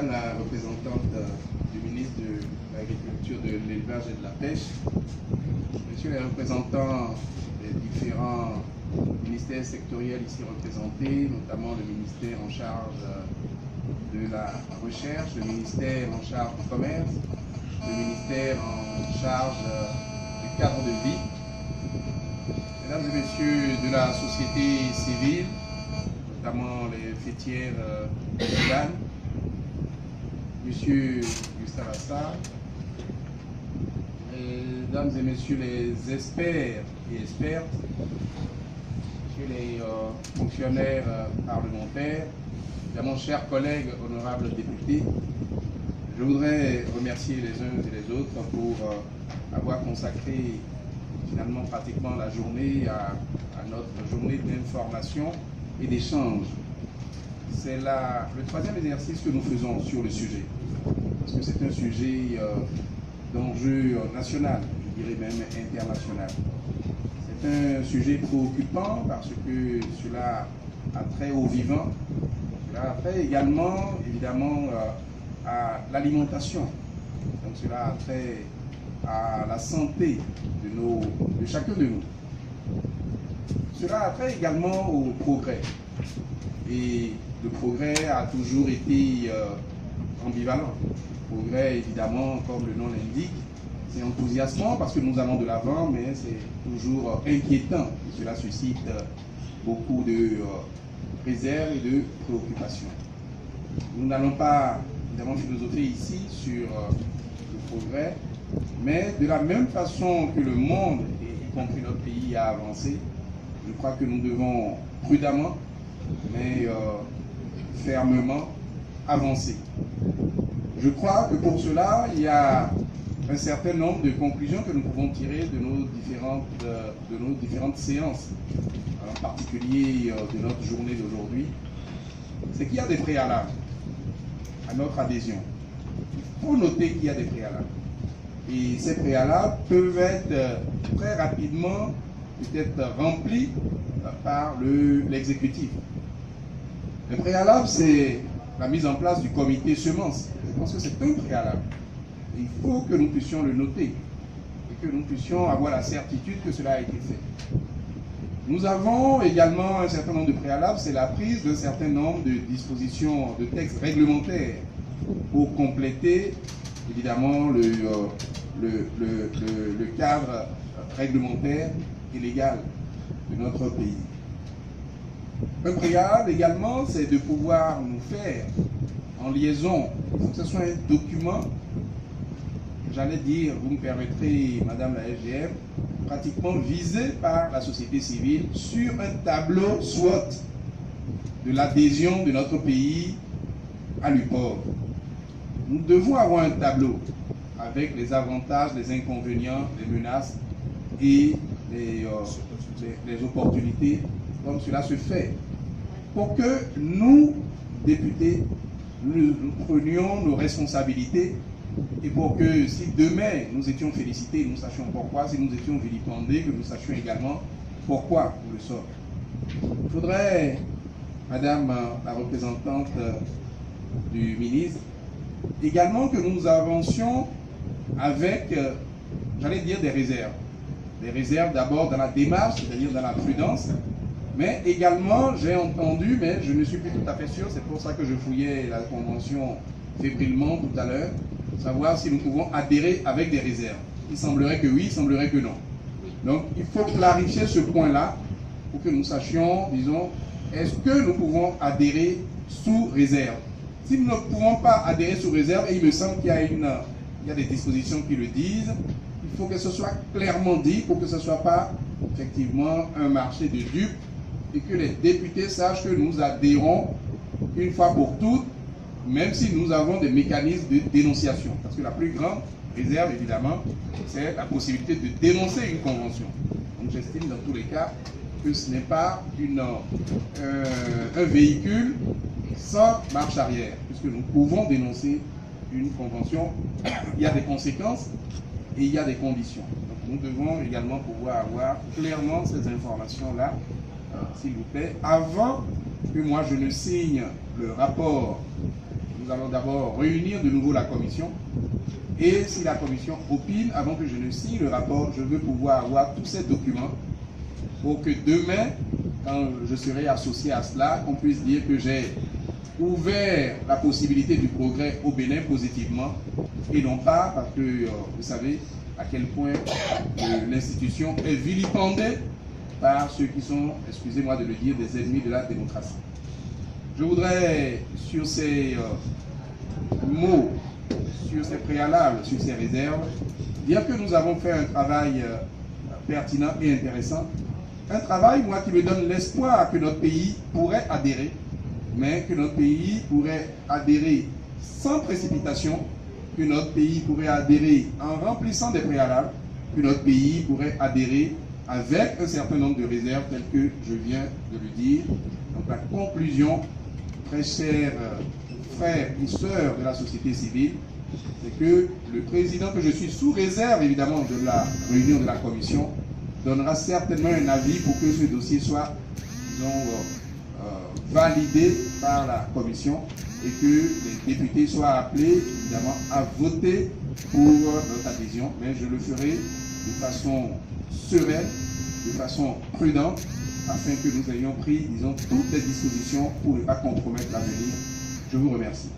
Madame la représentante du ministre de l'Agriculture, de l'Élevage et de la Pêche, Messieurs les représentants des différents ministères sectoriels ici représentés, notamment le ministère en charge de la recherche, le ministère en charge du commerce, le ministère en charge du cadre de vie, Mesdames et Messieurs de la société civile, notamment les fêtières de Sudan, Monsieur Gustave Assad, Mesdames et Messieurs les experts et expertes, Messieurs les fonctionnaires parlementaires, évidemment chers collègues honorables députés, je voudrais remercier les uns et les autres pour avoir consacré finalement pratiquement la journée à notre journée d'information et d'échange. C'est le troisième exercice que nous faisons sur le sujet, parce que c'est un sujet d'enjeu national, je dirais même international. C'est un sujet préoccupant parce que cela a trait au vivant, cela a trait également, évidemment, à l'alimentation. Donc cela a trait à la santé de chacun de nous. Cela a trait également au progrès. Et le progrès a toujours été ambivalent. Le progrès, évidemment, comme le nom l'indique, c'est enthousiasmant parce que nous allons de l'avant, mais c'est toujours inquiétant. Et cela suscite beaucoup de réserves et de préoccupations. Nous n'allons pas, évidemment, philosopher ici sur le progrès, mais de la même façon que le monde, y compris notre pays, a avancé, je crois que nous devons prudemment, mais fermement avancer. Je crois que pour cela, il y a un certain nombre de conclusions que nous pouvons tirer de nos différentes séances, en particulier de notre journée d'aujourd'hui. C'est qu'il y a des préalables à notre adhésion. Il faut noter qu'il y a des préalables. Et ces préalables peuvent être très rapidement peut-être remplis par l'exécutif. Le préalable, c'est la mise en place du comité semences. Je pense que c'est un préalable. Il faut que nous puissions le noter et que nous puissions avoir la certitude que cela a été fait. Nous avons également un certain nombre de préalables, c'est la prise d'un certain nombre de dispositions, de textes réglementaires pour compléter évidemment le cadre réglementaire et légal de notre pays. Un préalable également, c'est de pouvoir nous faire en liaison, il faut que ce soit un document, j'allais dire, vous me permettrez, Madame la SGM, pratiquement visé par la société civile sur un tableau SWOT de l'adhésion de notre pays à l'UPOV. Nous devons avoir un tableau avec les avantages, les inconvénients, les menaces et les opportunités, comme cela se fait, pour que nous, députés, nous prenions nos responsabilités et pour que si demain nous étions félicités, nous sachions pourquoi, si nous étions vilipendés, que nous sachions également pourquoi nous le sommes. Il faudrait, Madame la représentante du ministre, également que nous avancions avec, j'allais dire, des réserves. Des réserves d'abord dans la démarche, c'est-à-dire dans la prudence, mais également, j'ai entendu, mais je ne suis plus tout à fait sûr, c'est pour ça que je fouillais la convention fébrilement tout à l'heure, savoir si nous pouvons adhérer avec des réserves. Il semblerait que oui, il semblerait que non. Donc, il faut clarifier ce point-là pour que nous sachions, disons, est-ce que nous pouvons adhérer sous réserve? Si nous ne pouvons pas adhérer sous réserve, et il me semble qu'il y a des dispositions qui le disent, il faut que ce soit clairement dit pour que ce ne soit pas effectivement un marché de dupes et que les députés sachent que nous adhérons une fois pour toutes, même si nous avons des mécanismes de dénonciation. Parce que la plus grande réserve, évidemment, c'est la possibilité de dénoncer une convention. Donc j'estime dans tous les cas que ce n'est pas un véhicule sans marche arrière, puisque nous pouvons dénoncer une convention. Il y a des conséquences et il y a des conditions. Donc nous devons également pouvoir avoir clairement ces informations-là, s'il vous plaît, avant que moi je ne signe le rapport nous allons d'abord réunir de nouveau la commission. Et si la commission opine, avant que je ne signe le rapport, je veux pouvoir avoir tous ces documents pour que demain, quand je serai associé à cela, qu'on puisse dire que j'ai ouvert la possibilité du progrès au Bénin positivement, et non pas parce que vous savez à quel point l'institution est vilipendée par ceux qui sont, excusez-moi de le dire, des ennemis de la démocratie. Je voudrais, sur ces mots, sur ces préalables, sur ces réserves, dire que nous avons fait un travail pertinent et intéressant. Un travail, moi, qui me donne l'espoir que notre pays pourrait adhérer, mais que notre pays pourrait adhérer sans précipitation, que notre pays pourrait adhérer en remplissant des préalables, que notre pays pourrait adhérer avec un certain nombre de réserves telles que je viens de le dire. Donc la conclusion, très chers frères et sœurs de la société civile, c'est que le président que je suis, sous réserve évidemment de la réunion de la commission, donnera certainement un avis pour que ce dossier soit, disons, validé par la commission et que les députés soient appelés évidemment à voter pour notre adhésion. Mais je le ferai de façon sereine, de façon prudente, afin que nous ayons pris, disons, toutes les dispositions pour ne pas compromettre l'avenir. Je vous remercie.